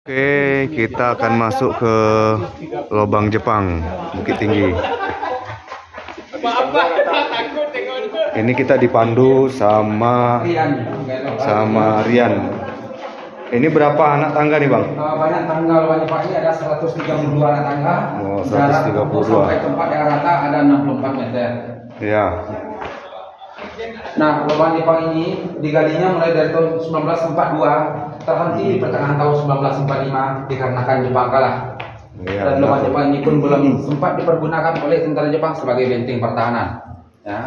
Oke, kita akan masuk ke lubang Jepang, Bukit Tinggi. Ini kita dipandu sama Rian. Ini berapa anak tangga nih, Bang? Banyak tangga lubang Jepang ini ada 132 anak tangga. Oh, Jarak 132. sampai tempat yang rata ada 64 meter. Ya. Nah, lubang Jepang ini digalinya mulai dari tahun 1942, terhenti di pertengahan tahun 1945 dikarenakan Jepang kalah. Ya, Dan lubang Jepang ini pun belum sempat dipergunakan oleh tentara Jepang sebagai benteng pertahanan. Ya.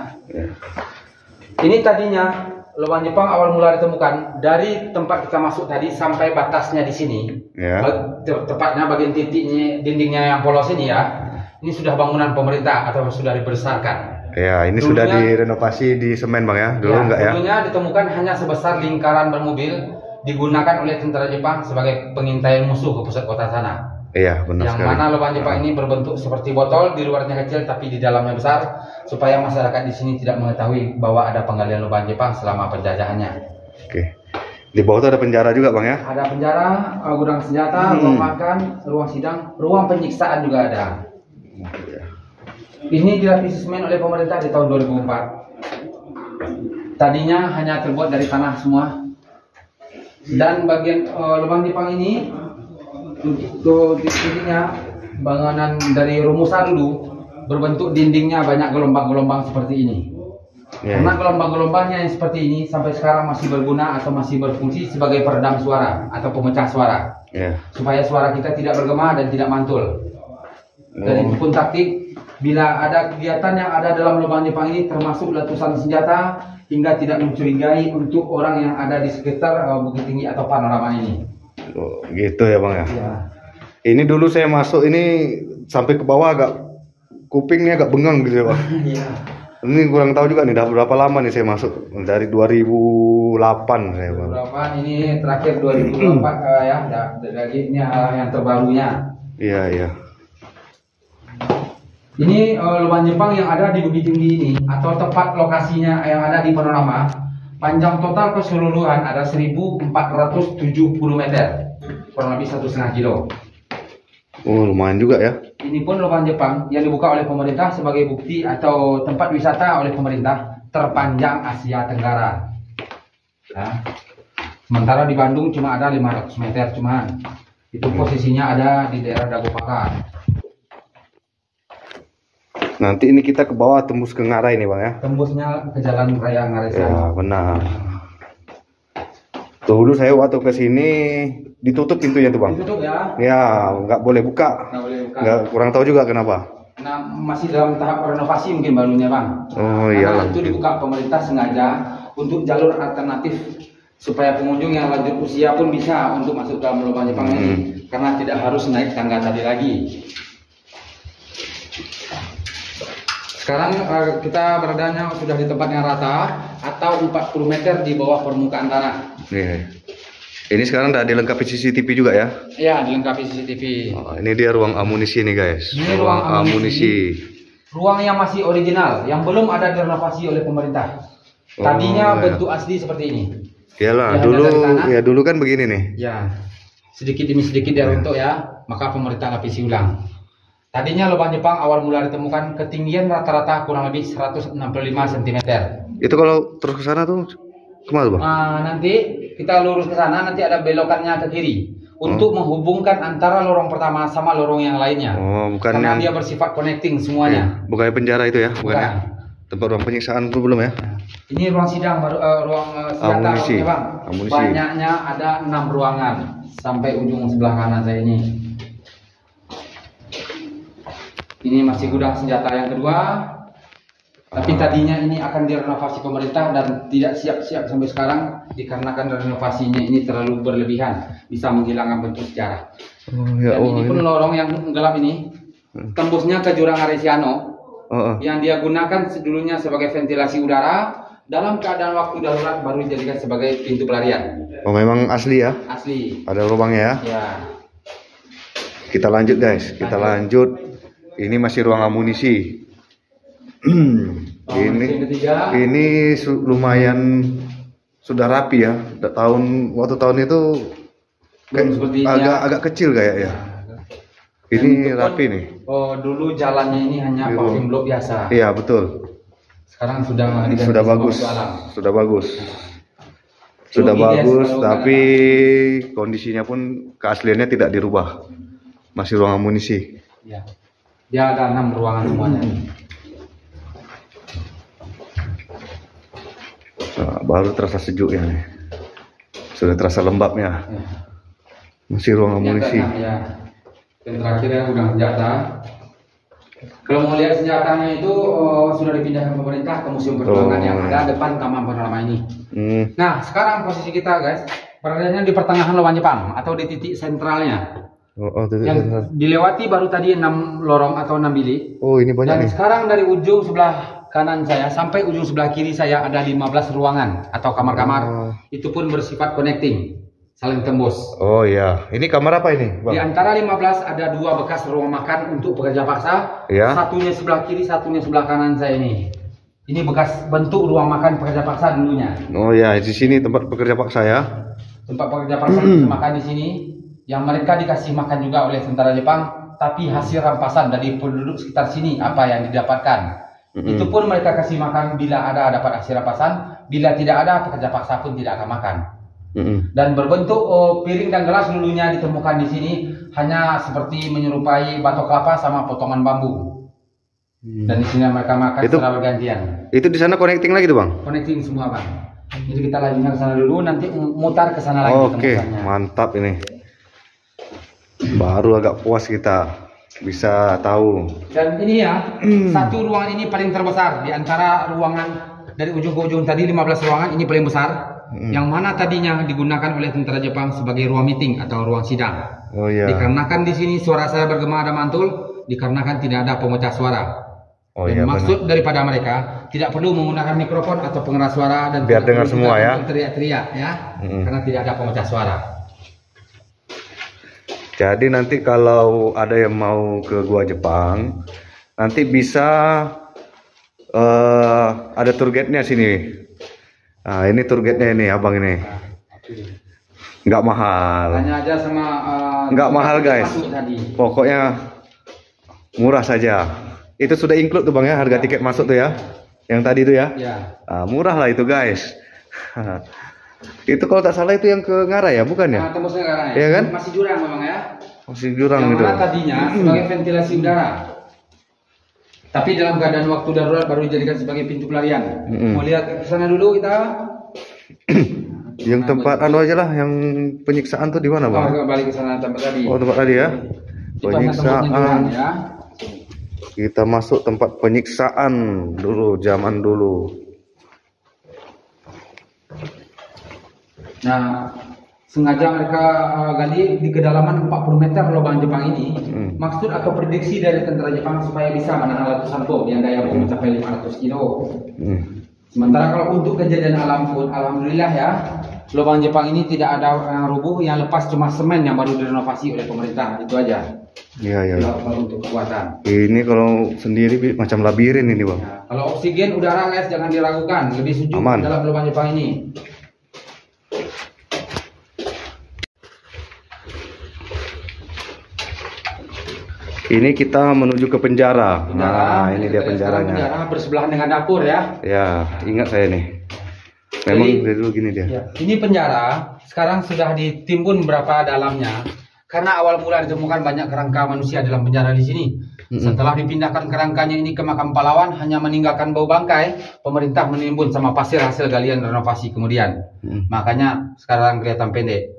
Ini tadinya lubang Jepang awal mula ditemukan dari tempat kita masuk tadi sampai batasnya di sini. Ya. Tepatnya bagian titiknya dindingnya yang polos ini ya. Ini sudah bangunan pemerintah atau sudah dibesarkan. Ya, ini Dulunya, sudah direnovasi di semen, Bang ya? Dulu enggak ya? Dulunya ditemukan hanya sebesar lingkaran bermobil digunakan oleh tentara Jepang sebagai pengintaian musuh ke pusat kota sana. Iya, benar Yang sekali. mana lubang Jepang ini berbentuk seperti botol, di luarnya kecil tapi di dalamnya besar, supaya masyarakat di sini tidak mengetahui bahwa ada penggalian lubang Jepang selama penjajahannya. Oke. Di bawah itu ada penjara juga, Bang ya? Ada penjara, gudang senjata, ruang makan, ruang sidang, ruang penyiksaan juga ada. Ini dilapisi semen oleh pemerintah di tahun 2004. Tadinya hanya terbuat dari tanah semua. Dan bagian lubang Jepang ini untuk dindingnya bangunan dari rumusan dulu berbentuk dindingnya banyak gelombang-gelombang seperti ini. Karena gelombang-gelombangnya yang seperti ini sampai sekarang masih berguna atau masih berfungsi sebagai peredam suara atau pemecah suara. Supaya suara kita tidak bergema dan tidak mantul. Dan itu pun taktik bila ada kegiatan yang ada dalam lubang Jepang ini termasuk letusan senjata hingga tidak mencurigai untuk orang yang ada di sekitar Bukit Tinggi atau panorama ini. Oh, gitu ya, Bang ya? Ya. Ini dulu saya masuk ini sampai ke bawah agak kupingnya agak bengang gitu ya, Bang. Iya. Ini kurang tahu juga nih, udah berapa lama nih saya masuk? Dari 2008 saya, Bang. Berapa ini terakhir 2004 ya, dari ini yang terbarunya. Iya, iya. Ini lubang Jepang yang ada di Bukit Tinggi ini atau tepat lokasinya yang ada di panorama, panjang total keseluruhan ada 1470 meter, kurang lebih 1,5 kilo. Oh, lumayan juga ya. Ini pun lubang Jepang yang dibuka oleh pemerintah sebagai bukti atau tempat wisata oleh pemerintah terpanjang Asia Tenggara. Ya. Sementara di Bandung cuma ada 500 meter cuman. Itu posisinya ada di daerah Dago Pakar. Nanti ini kita ke bawah tembus ke Ngarai nih, Bang ya. Tembusnya ke Jalan Raya Ngarai. Ya, benar. Dulu saya waktu ke sini ditutup pintunya tuh, Bang. Ditutup ya. Ya, nggak boleh buka. Nggak boleh buka. Nggak, kurang tahu juga kenapa. Nah, masih dalam tahap renovasi mungkin barunya, Bang. Oh, Karena iyalah. itu dibuka pemerintah sengaja untuk jalur alternatif supaya pengunjung yang lanjut usia pun bisa untuk masuk dalam lubang Jepang ini karena tidak harus naik tangga tadi lagi. Sekarang kita beradanya sudah di tempat yang rata atau 40 meter di bawah permukaan tanah. Nih. Ini sekarang udah dilengkapi CCTV juga ya? Ya, dilengkapi CCTV. Oh, ini dia ruang amunisi nih, guys. Ini ruang amunisi. Ruang yang masih original, yang belum ada direnovasi oleh pemerintah. Tadinya bentuk asli seperti ini. Iyalah, dulu kan begini nih. Ya, sedikit demi sedikit dia runtuh ya, maka pemerintah lapisi ulang. Tadinya lubang Jepang awal mula ditemukan ketinggian rata-rata kurang lebih 165 cm. Itu kalau terus ke sana tuh kemana, Bang? Nanti kita lurus ke sana, nanti ada belokannya ke kiri untuk menghubungkan antara lorong pertama sama lorong yang lainnya. Oh, bukan karena yang dia bersifat connecting semuanya. Bukannya penjara itu ya, bukan ya? Tempat ruang penyiksaan itu belum ya? Ini ruang sidang baru, ruang senjata, amunisi. Bang. Amunisi. Banyaknya ada 6 ruangan sampai ujung sebelah kanan saya ini. Ini masih gudang senjata yang kedua. Tapi tadinya ini akan direnovasi pemerintah dan tidak siap-siap sampai sekarang dikarenakan renovasinya ini terlalu berlebihan, bisa menghilangkan bentuk sejarah. Dan ini pun lorong yang gelap ini tembusnya ke jurang Aresiano yang dia gunakan dulunya sebagai ventilasi udara. Dalam keadaan waktu darurat baru dijadikan sebagai pintu pelarian. Oh, memang asli ya? Asli. Ada lubangnya ya? Ya. Kita lanjut, guys. Kita lanjut. Ini masih ruang amunisi. ini lumayan sudah rapi ya. Waktu tahun itu Belum seperti ini ya. agak kecil kayak ya. Ini rapi nih. Oh, dulu jalannya ini hanya paving blok biasa. Iya, betul. Sekarang sudah bagus. Sudah bagus. Sudah bagus, tapi kondisinya pun keasliannya tidak dirubah. Masih ruang amunisi. Ya. Dia ada 6 ruangan semuanya. Nah, baru terasa sejuk ya nih. Sudah terasa lembabnya. Ya. Masih ruang amunisi. Ya. Dan terakhir yang udah senjata. Kalau mau lihat senjatanya itu sudah dipindahkan pemerintah ke Museum Perjuangan yang ada depan Taman Panorama ini. Nah, sekarang posisi kita guys, beradanya di pertengahan lawan Jepang atau di titik sentralnya. Titik yang sentral. Dilewati baru tadi 6 lorong atau 6 bilik. Oh, ini banyak Dan nih. sekarang dari ujung sebelah kanan saya sampai ujung sebelah kiri saya ada 15 ruangan atau kamar-kamar. Itu pun bersifat connecting, saling tembus. Oh iya, ini kamar apa ini, Bang? Di antara 15 ada 2 bekas ruang makan untuk pekerja paksa. Ya. Satunya sebelah kiri, satunya sebelah kanan saya ini. Ini bekas bentuk ruang makan pekerja paksa dulunya. Oh ya, di sini tempat pekerja paksa ya. Tempat pekerja paksa makan di sini. Yang mereka dikasih makan juga oleh tentara Jepang, tapi hasil rampasan dari penduduk sekitar sini apa yang didapatkan. Itu pun mereka kasih makan bila ada dapat hasil rampasan, bila tidak ada pekerja paksa pun tidak akan makan. Dan berbentuk piring dan gelas dulunya ditemukan di sini hanya seperti menyerupai batok kelapa sama potongan bambu. Dan di sini mereka makan secara bergantian. Itu di sana connecting lagi tuh, Bang? Connecting semua, Bang. Jadi kita lanjutkan ke sana dulu, nanti mutar ke sana lagi. Oke, mantap ini. Baru agak puas kita bisa tahu. Dan ini ya, satu ruangan ini paling terbesar di antara ruangan dari ujung ke ujung tadi 15 ruangan ini paling besar. Yang mana tadinya digunakan oleh tentara Jepang sebagai ruang meeting atau ruang sidang. Oh iya. Dikarenakan di sini suara saya bergema dan mantul, dikarenakan tidak ada pemecah suara. Oh dan iya, maksud daripada mereka tidak perlu menggunakan mikrofon atau pengeras suara dan biar dengar semua ya. Teriak-teriak ya, karena tidak ada pemecah suara. Jadi nanti kalau ada yang mau ke Gua Jepang, nanti bisa ada tour guide-nya sini. Nah, ini tour guide-nya ini, abang ini. Nggak mahal. Hanya aja sama nggak mahal guys. Pokoknya murah saja. Itu sudah include tuh bang ya, harga tiket masuk tuh ya. Yang tadi itu ya. Nah, murah lah itu guys. Itu kalau tak salah itu yang ke Ngara ya, bukan ya? Tembusnya Ngara ya. Iya kan? Masih jurang memang ya. Masih jurang yang gitu. Yang tadinya sebagai ventilasi udara. Tapi dalam keadaan waktu darurat baru dijadikan sebagai pintu pelarian. Mau lihat ke sana dulu kita. Yang tempat anu aja lah, yang penyiksaan tuh di mana bang? Balik ke sana tempat tadi. Oh tempat tadi ya. Penyiksaan. Ya. Kita masuk tempat penyiksaan dulu, zaman dulu. Nah, sengaja mereka gali di kedalaman 40 meter lubang Jepang ini. Maksud atau prediksi dari tentara Jepang supaya bisa menahan letusan bom yang daya bom mencapai 500 kilo. Sementara kalau untuk kejadian alam pun, alhamdulillah ya, lubang Jepang ini tidak ada yang rubuh, yang lepas cuma semen yang baru direnovasi oleh pemerintah, itu aja. Iya. Kalau untuk kekuatan. Ini kalau sendiri macam labirin ini bang. Ya, kalau oksigen udara guys jangan diragukan, lebih sejuk dalam lubang Jepang ini. Ini kita menuju ke penjara. Nah, ini dia penjaranya. Penjara bersebelahan dengan dapur ya. Ya, ingat saya nih. Memang dari dulu gini dia. Ya, ini penjara. Sekarang sudah ditimbun berapa dalamnya. Karena awal mula ditemukan banyak kerangka manusia dalam penjara di sini. Setelah dipindahkan kerangkanya ini ke makam pahlawan, hanya meninggalkan bau bangkai, pemerintah menimbun sama pasir hasil galian renovasi kemudian. Makanya sekarang kelihatan pendek.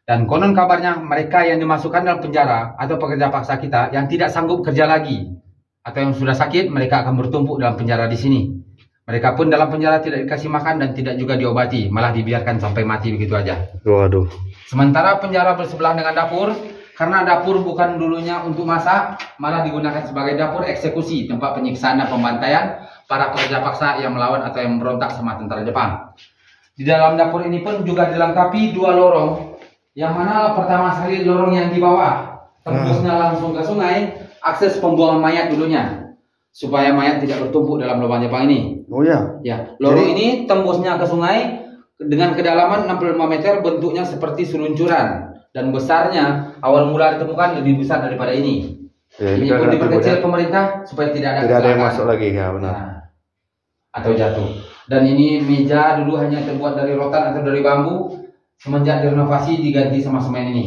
Dan konon kabarnya mereka yang dimasukkan dalam penjara atau pekerja paksa kita yang tidak sanggup kerja lagi atau yang sudah sakit, mereka akan bertumpuk dalam penjara di sini. Mereka pun dalam penjara tidak dikasih makan dan tidak juga diobati, malah dibiarkan sampai mati begitu aja. Waduh. Sementara penjara bersebelahan dengan dapur, karena dapur bukan dulunya untuk masak, malah digunakan sebagai dapur eksekusi, tempat penyiksaan dan pembantaian para pekerja paksa yang melawan atau yang memberontak sama tentara Jepang. Di dalam dapur ini pun juga dilengkapi 2 lorong. Yang mana pertama sekali lorong yang di bawah tembusnya langsung ke sungai, akses pembuangan mayat dulunya supaya mayat tidak bertumpuk dalam lubang Jepang ini. Oh ya. Ya, lorong ini tembusnya ke sungai dengan kedalaman 65 meter, bentuknya seperti seluncuran. dan besarnya awal mula ditemukan lebih besar daripada ini. Ya, ini pun diperkecil pemerintah supaya tidak ada yang masuk lagi ya benar. Nah, atau jatuh. Dan ini meja dulu hanya terbuat dari rotan atau dari bambu, semenjak direnovasi diganti sama semen ini.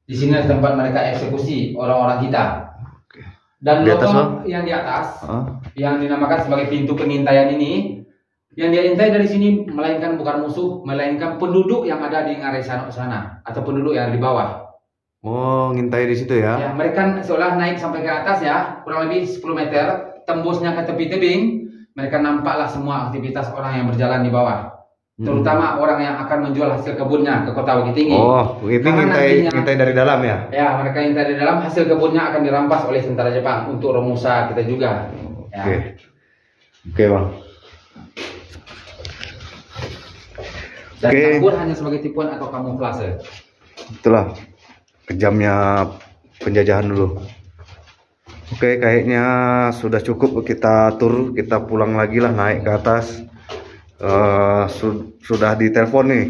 Di sini tempat mereka eksekusi orang-orang kita. Dan lubang yang di atas, yang dinamakan sebagai pintu pengintaian ini, yang dia intai dari sini melainkan bukan musuh, melainkan penduduk yang ada di Ngarai Sanok sana atau penduduk yang di bawah. Oh, ngintai di situ ya? Ya, mereka seolah naik sampai ke atas ya, kurang lebih 10 meter, tembusnya ke tepi tebing, mereka nampaklah semua aktivitas orang yang berjalan di bawah. Terutama orang yang akan menjual hasil kebunnya ke kota Bukit Tinggi. Oh, Bukit Tinggi ngintai dari dalam ya? Ya, mereka ngintai dari dalam, hasil kebunnya akan dirampas oleh tentara Jepang untuk Romusa kita juga. Ya. Oke, Bang. Dan tambur hanya sebagai tipuan atau kamuflase. Itulah kejamnya penjajahan dulu. Oke, kayaknya sudah cukup kita tur, kita pulang lagi lah, naik ke atas. Sudah ditelepon nih